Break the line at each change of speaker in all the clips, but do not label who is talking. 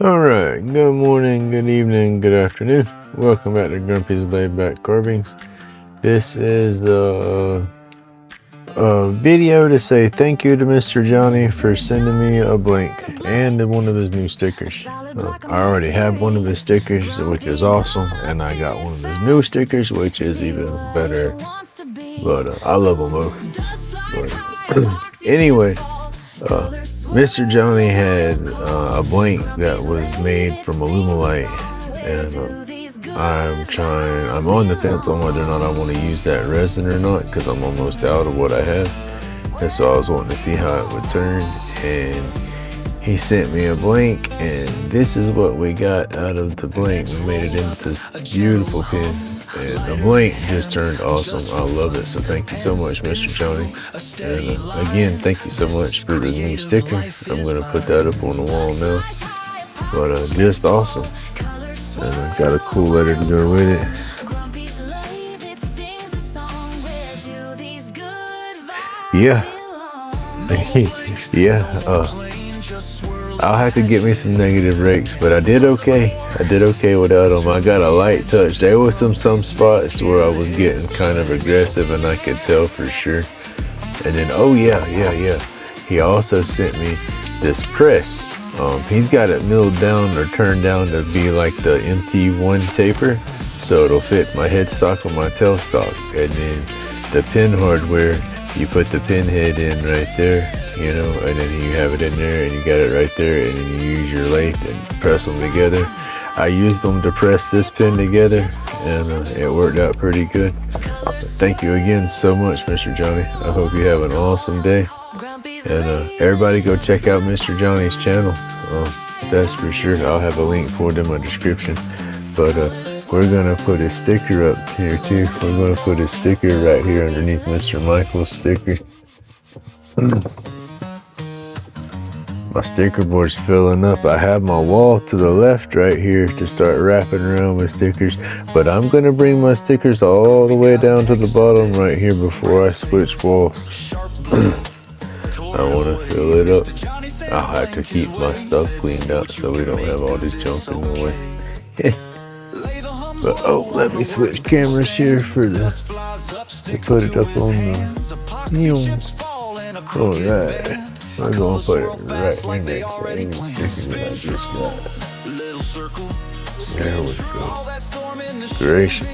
All right, good morning, good evening, good afternoon. Welcome back to Grumpy's LaidBak Carvings. This is a video to say thank you to Mr. Jonny for sending me a blank and one of his new stickers. I already have one of his stickers, which is awesome, and I got one of his new stickers, which is even better. But I love them both. But anyway, Mr. Jonny had a blank that was made from Alumilite, and I'm on the fence on whether or not I want to use that resin or not, because I'm almost out of what I have, and so I was wanting to see how it would turn, and he sent me a blank, and this is what we got out of the blank. We made it into this beautiful pin, and the blank just turned awesome. I love it, so thank you so much, Mr. Jonny. And again, thank you so much for the new sticker. I'm going to put that up on the wall now, but just awesome. And I got a cool letter to go with it. Yeah. Yeah. I'll have to get me some negative rakes, but I did okay. I did okay without them. I got a light touch. There was some spots where I was getting kind of aggressive, and I could tell for sure. And then, oh yeah. He also sent me this press. He's got it milled down or turned down to be like the MT1 taper, so it'll fit my headstock and my tailstock. And then the pin hardware, you put the pin head in right there, you know, and then you have it in there, and you got it right there, and then you use your lathe and press them together. I used them to press this pin together, and it worked out pretty good. Thank you again so much, Mr. Jonny. I hope you have an awesome day. And everybody go check out Mr. Jonny's channel. That's for sure. I'll have a link for it in my description. But we're gonna put a sticker up here too. We're gonna put a sticker right here underneath Mr. Michael's sticker. My sticker board's filling up. I have my wall to the left right here to start wrapping around with stickers, but I'm gonna bring my stickers all the way down to the bottom right here before I switch walls. I want to fill it up. I'll have to keep my stuff cleaned out so we don't have all this junk in the way. But oh, let me switch cameras here for to put it up on the. Alright, I'm gonna put it right here next to any sticker that I just got. There we go. Gracious.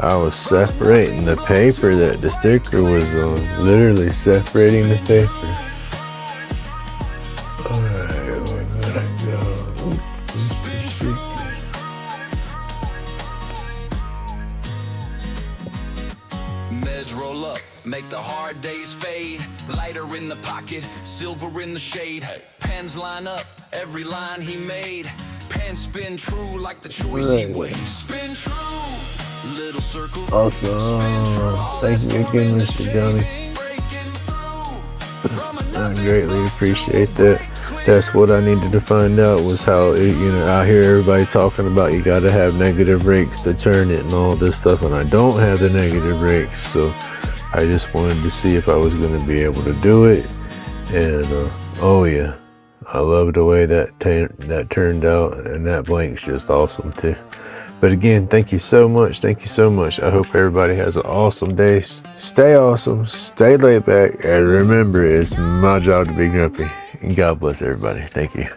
I was separating the paper that the sticker was on, literally separating the paper. Alright, where gotta go?
Meds roll up, make the hard days fade. Lighter in the pocket, silver in the shade. Pens line up, every line he made. Pens spin true like the choice he made. Spin true.
Awesome. Thank you again, Mr. Jonny. I greatly appreciate that. That's what I needed to find out, was how I hear everybody talking about you gotta have negative rakes to turn it and all this stuff, and I don't have the negative rakes, so I just wanted to see if I was gonna be able to do it. And oh yeah, I love the way that turned out, and that blank's just awesome too. But again, thank you so much. Thank you so much. I hope everybody has an awesome day. Stay awesome, stay laid back, and remember, it's my job to be grumpy. And God bless everybody. Thank you.